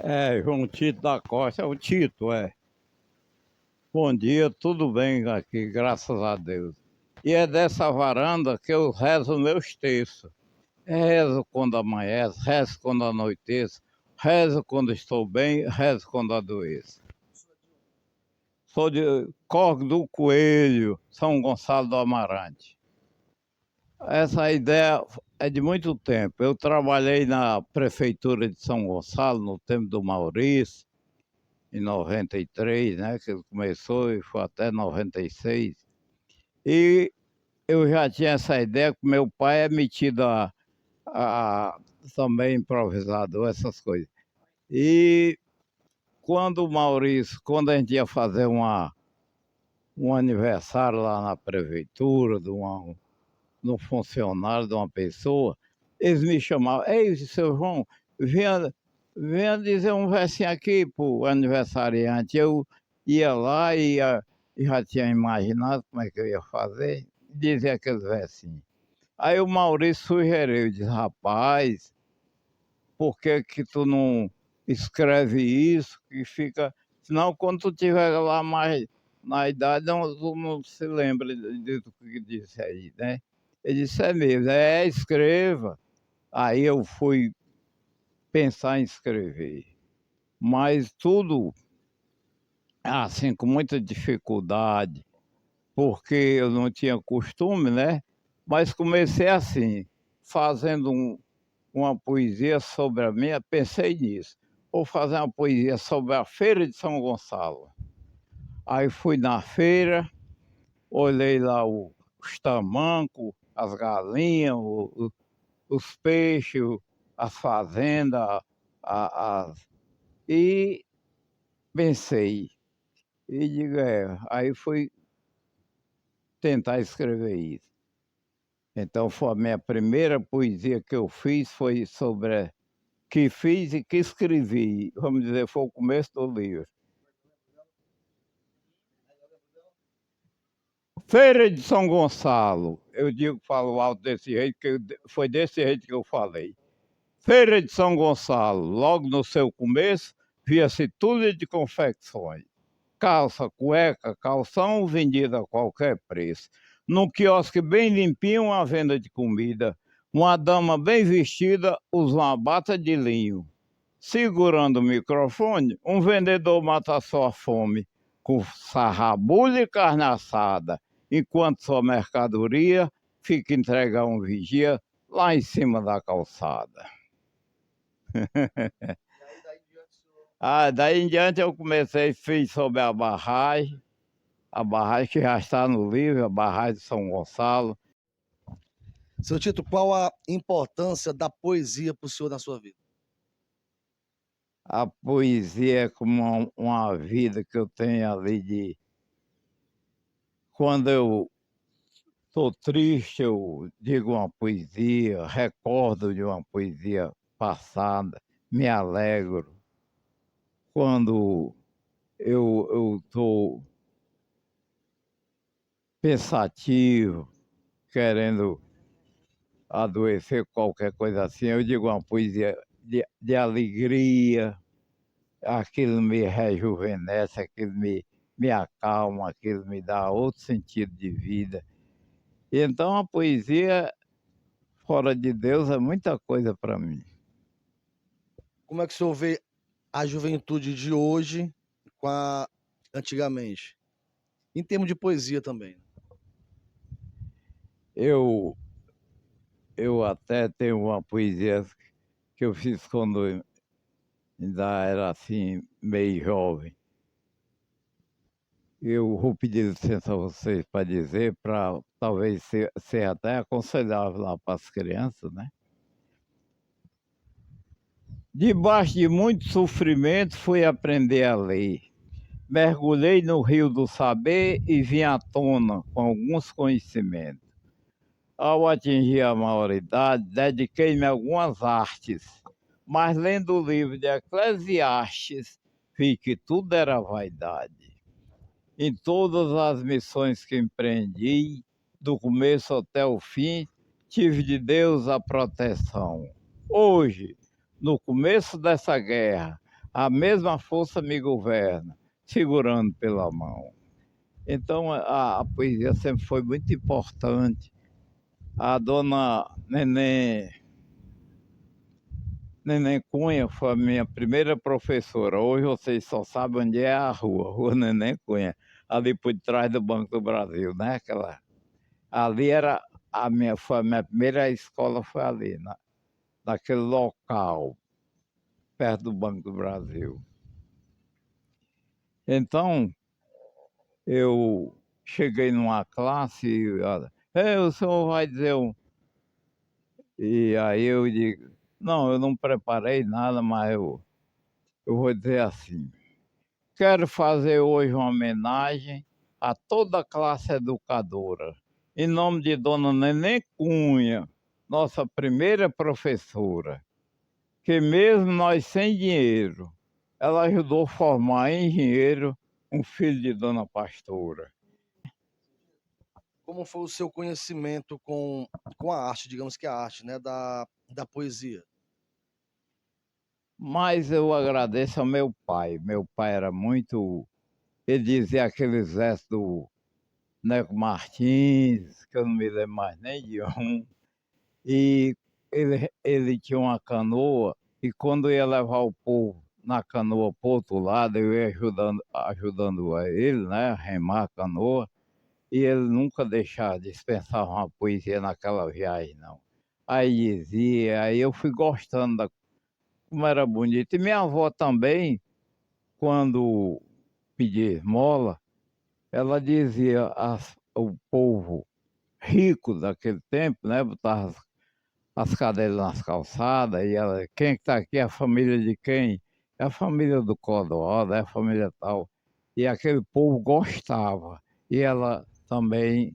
É, João Tito da Costa, é o Tito, é. Bom dia, tudo bem aqui, graças a Deus. E é dessa varanda que eu rezo meus textos. Rezo quando amanhece, rezo quando anoitece, rezo quando estou bem, rezo quando adoeço. Sou de Córrego do Coelho, São Gonçalo do Amarante. Essa ideia é de muito tempo. Eu trabalhei na prefeitura de São Gonçalo no tempo do Maurício, em 93, né, que ele começou e foi até 96. E eu já tinha essa ideia que meu pai é metido a também improvisador, essas coisas. E quando o Maurício, quando a gente ia fazer um aniversário lá na prefeitura, de um funcionário, de uma pessoa, eles me chamavam: ei, seu João, venha dizer um versinho aqui para o aniversariante. Eu ia lá e já tinha imaginado como é que eu ia fazer, dizer aqueles versinhos. Aí o Maurício sugeriu, disse: rapaz, por que que tu não escreve isso, que fica... Senão, quando tu estiver lá mais na idade, tu não se lembra do que disse aí, né? Ele disse: é mesmo, escreva. Aí eu fui pensar em escrever, mas tudo assim, com muita dificuldade, porque eu não tinha costume, né? Mas comecei assim, fazendo uma poesia sobre a minha, pensei nisso. Vou fazer uma poesia sobre a Feira de São Gonçalo. Aí fui na feira, olhei lá os tamancos, as galinhas, os peixes, as fazendas, e pensei, e digo, aí fui tentar escrever isso. Então foi a minha primeira poesia que eu fiz, foi sobre que fiz e que escrevi, vamos dizer, foi o começo do livro. Feira de São Gonçalo, eu digo, falo alto desse jeito, foi desse jeito que eu falei. Feira de São Gonçalo, logo no seu começo, via-se tudo de confecções. Calça, cueca, calção, vendida a qualquer preço. Num quiosque bem limpinho, uma venda de comida. Uma dama bem vestida usa uma bata de linho. Segurando o microfone, um vendedor mata sua fome, com sarrabulho e carne assada, enquanto sua mercadoria fica entregue a um vigia lá em cima da calçada. Daí em diante eu comecei, fiz sobre a barragem que já está no livro, a barragem de São Gonçalo. Seu Tito, qual a importância da poesia para o senhor na sua vida? A poesia é como uma vida que eu tenho ali de... Quando eu estou triste, eu digo uma poesia, recordo de uma poesia passada, me alegro. Quando eu estou pensativo, querendo adoecer, qualquer coisa assim, eu digo uma poesia de alegria, aquilo me rejuvenesce, aquilo me acalma, aquilo me dá outro sentido de vida. E então a poesia, fora de Deus, é muita coisa para mim. Como é que o senhor vê a juventude de hoje com a antigamente? Em termos de poesia também. Eu até tenho uma poesia que eu fiz quando ainda era assim, meio jovem. Eu vou pedir licença a vocês para dizer, para talvez ser até aconselhável lá para as crianças, né? Debaixo de muito sofrimento, fui aprender a ler. Mergulhei no rio do saber e vim à tona com alguns conhecimentos. Ao atingir a maioridade, dediquei-me a algumas artes, mas lendo o livro de Eclesiastes, vi que tudo era vaidade. Em todas as missões que empreendi, do começo até o fim, tive de Deus a proteção. Hoje, no começo dessa guerra, a mesma força me governa, segurando pela mão. Então a poesia sempre foi muito importante. A dona Neném Cunha foi a minha primeira professora. Hoje vocês só sabem onde é a Rua Neném Cunha, ali por trás do Banco do Brasil, né? Ali era foi a minha primeira escola, foi ali, naquele local, perto do Banco do Brasil. Então, eu cheguei numa classe e olha, o senhor vai dizer um. E aí eu digo, não, eu não preparei nada, mas eu vou dizer assim. Quero fazer hoje uma homenagem a toda a classe educadora, em nome de Dona Neném Cunha, nossa primeira professora, que mesmo nós sem dinheiro, ela ajudou a formar em engenheiro um filho de Dona Pastora. Como foi o seu conhecimento com a arte, digamos que a arte, né, da poesia? Mas eu agradeço ao meu pai. Meu pai era muito. Ele dizia aqueles versos do Neco Martins, que eu não me lembro mais nem de um. E ele tinha uma canoa, e quando ia levar o povo na canoa para o outro lado, eu ia ajudando a ele, né, a remar a canoa, e ele nunca deixava dispensar uma poesia naquela viagem, não. Aí dizia, aí eu fui gostando como era bonito. E minha avó também, quando pedia esmola, ela dizia o povo rico daquele tempo, né, botava as cadeiras nas calçadas, e ela, quem está aqui é a família de quem? É a família do Clodoaldo, é a família tal. E aquele povo gostava. E ela também,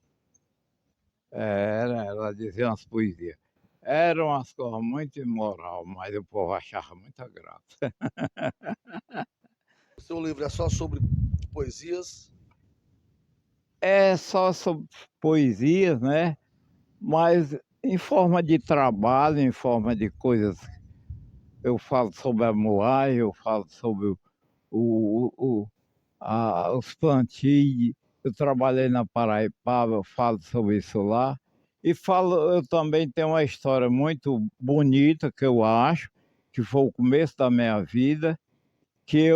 ela dizia umas poesias. Eram umas coisas muito imoral, mas o povo achava muita graça. O seu livro é só sobre poesias? É só sobre poesias, né? Mas em forma de trabalho, em forma de coisas. Eu falo sobre a moagem, eu falo sobre os plantios. Eu trabalhei na Paraipaba, eu falo sobre isso lá. E falo, eu também tenho uma história muito bonita que eu acho, que foi o começo da minha vida, que a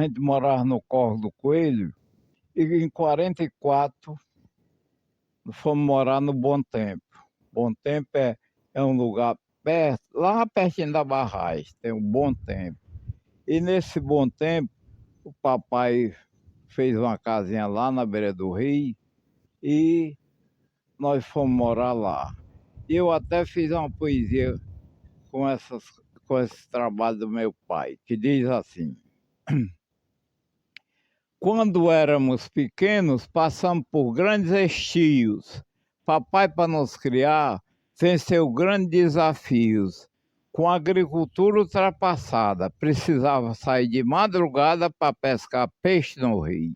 gente morava no Córrego do Coelho, e em 44 fomos morar no Bom Tempo. Bom Tempo é um lugar perto, lá pertinho da barragem, tem um Bom Tempo. E nesse Bom Tempo, o papai fez uma casinha lá na beira do rio e nós fomos morar lá. E eu até fiz uma poesia com, com esse trabalho do meu pai, que diz assim: quando éramos pequenos, passamos por grandes estios. Papai, para nos criar, venceu grandes desafios. Com a agricultura ultrapassada, precisava sair de madrugada para pescar peixe no rio.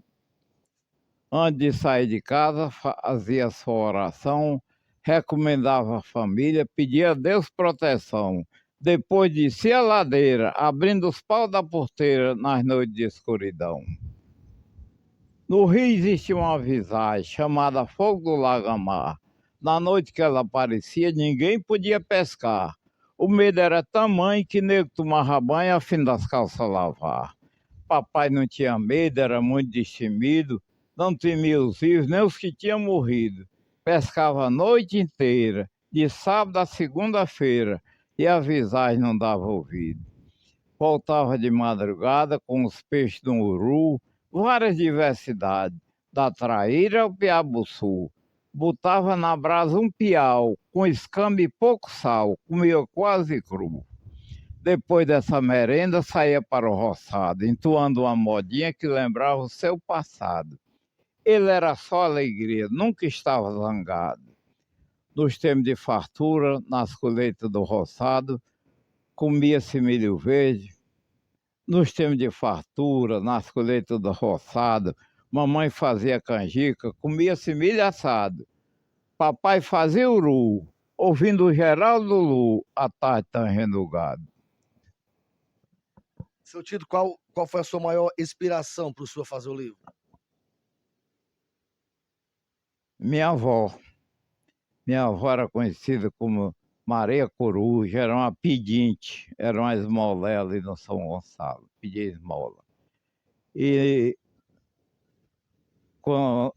Antes de sair de casa, fazia sua oração, recomendava a família, pedia a Deus proteção. Depois descia a ladeira, abrindo os paus da porteira nas noites de escuridão. No rio existia uma visagem chamada Fogo do Lagamar. Na noite que ela aparecia, ninguém podia pescar. O medo era tamanho que nego tomava banho a fim das calças lavar. Papai não tinha medo, era muito destemido, não temia os rios, nem os que tinham morrido. Pescava a noite inteira, de sábado a segunda-feira, e a visagem não dava ouvido. Voltava de madrugada com os peixes do Uru, várias diversidades, da traíra ao piabuçu. Botava na brasa um piau, com escama e pouco sal, comia quase cru. Depois dessa merenda, saía para o roçado, entoando uma modinha que lembrava o seu passado. Ele era só alegria, nunca estava zangado. Nos tempos de fartura, nas colheitas do roçado, comia-se milho verde. Nos tempos de fartura, nas colheitas do roçado, mamãe fazia canjica, comia-se milho assado. Papai fazia uru, ouvindo o Geraldo Lu, à tarde tangendo o gado. Seu Tito, qual foi a sua maior inspiração para o senhor fazer o livro? Minha avó. Minha avó era conhecida como Maria Coruja, era uma pedinte, era uma esmolé ali no São Gonçalo, pedia esmola. E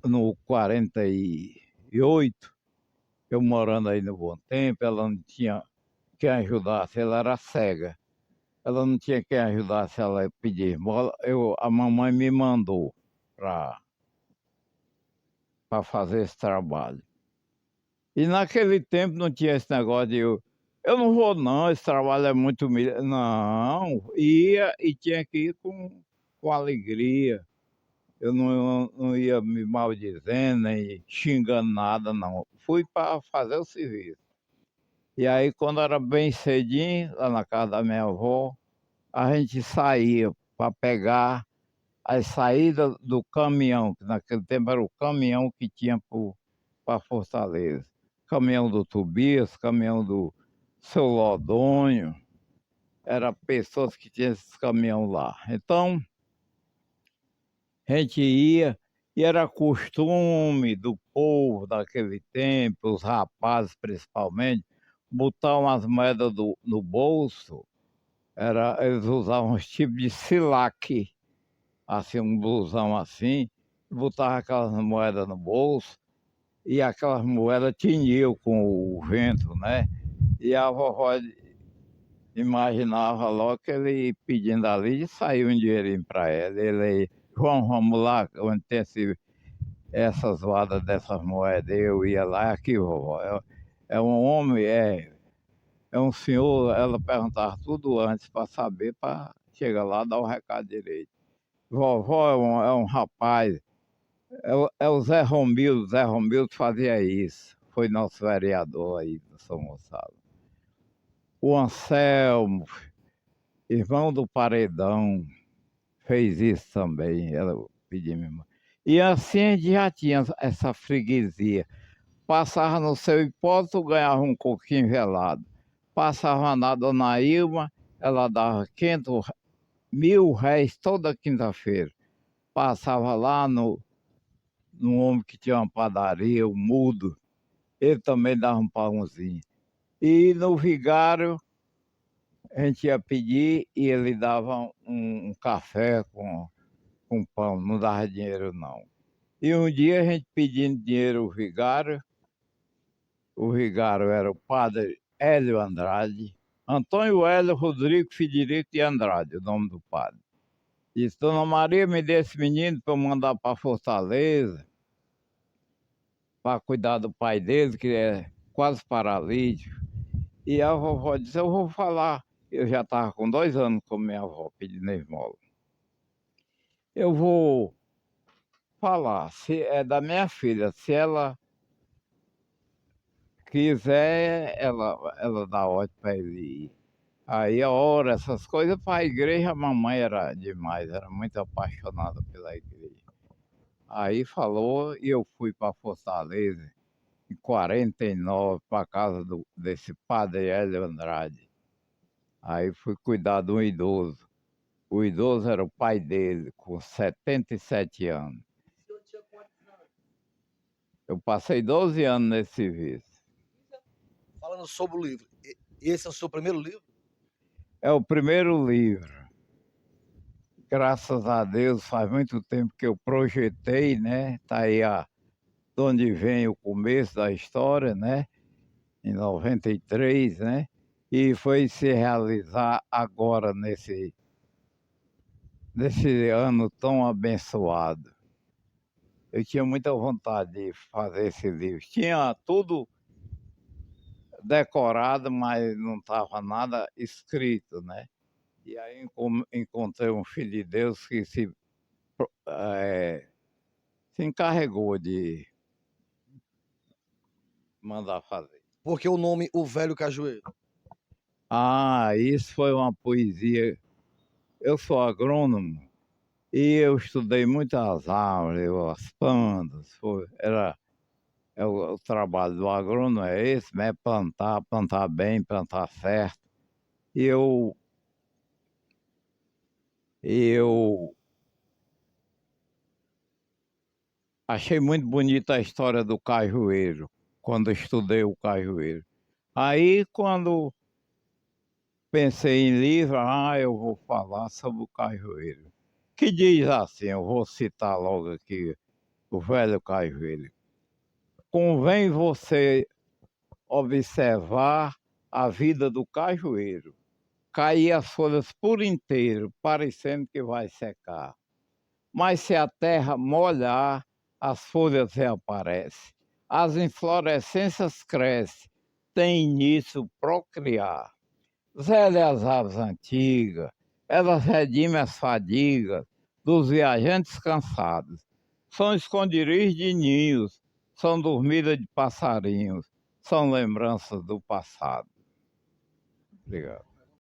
no 48, eu morando aí no Bom Tempo, ela não tinha quem ajudasse, ela era cega. Ela não tinha quem ajudasse ela a pedir esmola, a mamãe me mandou para fazer esse trabalho. E naquele tempo não tinha esse negócio de eu não vou não, esse trabalho é muito humilhante. Não, ia e tinha que ir com alegria. Eu não ia me maldizendo, nem xingando nada, não. Fui para fazer o serviço. E aí, quando era bem cedinho, lá na casa da minha avó, a gente saía para pegar as saídas do caminhão, que naquele tempo era o caminhão que tinha para Fortaleza. Caminhão do Tobias, caminhão do Seu Lodonho, eram pessoas que tinham esses caminhões lá. Então, a gente ia e era costume do povo daquele tempo, os rapazes principalmente, botar umas moedas no bolso. Eles usavam uns tipos de silaque, assim, um blusão assim, e botavam aquelas moedas no bolso, e aquelas moedas tiniam com o vento, né? E a vovó imaginava logo que ele pedindo ali e saiu um dinheirinho para ela. Ele, João, vamos lá, onde tem essas zoadas dessas moedas. Eu ia lá, aqui, vovó. É um homem, é um senhor. Ela perguntava tudo antes para saber, para chegar lá e dar o recado direito. Vovó é um rapaz, é o Zé Romildo fazia isso. Foi nosso vereador aí do São Gonçalo. O Anselmo, irmão do Paredão, fez isso também, ela pediu mesmo. E assim a gente já tinha essa freguesia. Passava no seu hipótese, ganhava um coquinho gelado. Passava na dona Ilma, ela dava 500, R$ 1.000 toda quinta-feira. Passava lá no homem que tinha uma padaria, o Mudo, ele também dava um pãozinho. E no vigário, a gente ia pedir e ele dava um café com pão, não dava dinheiro não. E um dia a gente pedindo dinheiro ao vigário, o vigário era o padre Hélio Andrade, Antônio Hélio Rodrigo Federico de Andrade, o nome do padre. Disse, Dona Maria, me dê esse menino para eu mandar para Fortaleza, para cuidar do pai dele, que é quase paralítico. E a vovó disse, eu vou falar. Eu já estava com 2 anos com minha avó pedindo esmola. Eu vou falar, se é da minha filha, se ela quiser, ela dá ordem para ele ir. Aí a hora, essas coisas, para a igreja, a mamãe era demais, era muito apaixonada pela igreja. Aí falou e eu fui para Fortaleza, em 49, para a casa desse padre Hélio Andrade. Aí fui cuidar de um idoso. O idoso era o pai dele, com 77 anos. Eu passei 12 anos nesse serviço. Falando sobre o livro, esse é o seu primeiro livro? É o primeiro livro. Graças a Deus, faz muito tempo que eu projetei, né? Está aí de onde vem o começo da história, né? Em 93, né? E foi se realizar agora nesse ano tão abençoado. Eu tinha muita vontade de fazer esse livro. Tinha tudo decorado, mas não estava nada escrito, né? E aí encontrei um filho de Deus que se encarregou de mandar fazer. Porque o nome O Velho Cajueiro? Ah, isso foi uma poesia. Eu sou agrônomo e eu estudei muitas árvores, as plantas. O trabalho do agrônomo é esse, né? Plantar bem, plantar certo. E eu Eu achei muito bonita a história do cajueiro, quando estudei o cajueiro. Aí, quando pensei em livro, eu vou falar sobre o cajueiro. Que diz assim, eu vou citar logo aqui, o velho cajueiro. Convém você observar a vida do cajueiro. Cair as folhas por inteiro, parecendo que vai secar. Mas se a terra molhar, as folhas reaparecem. As inflorescências crescem, tem início procriar. Velhas aves antigas, elas redimem as fadigas dos viajantes cansados. São esconderijos de ninhos, são dormidas de passarinhos, são lembranças do passado. Obrigado.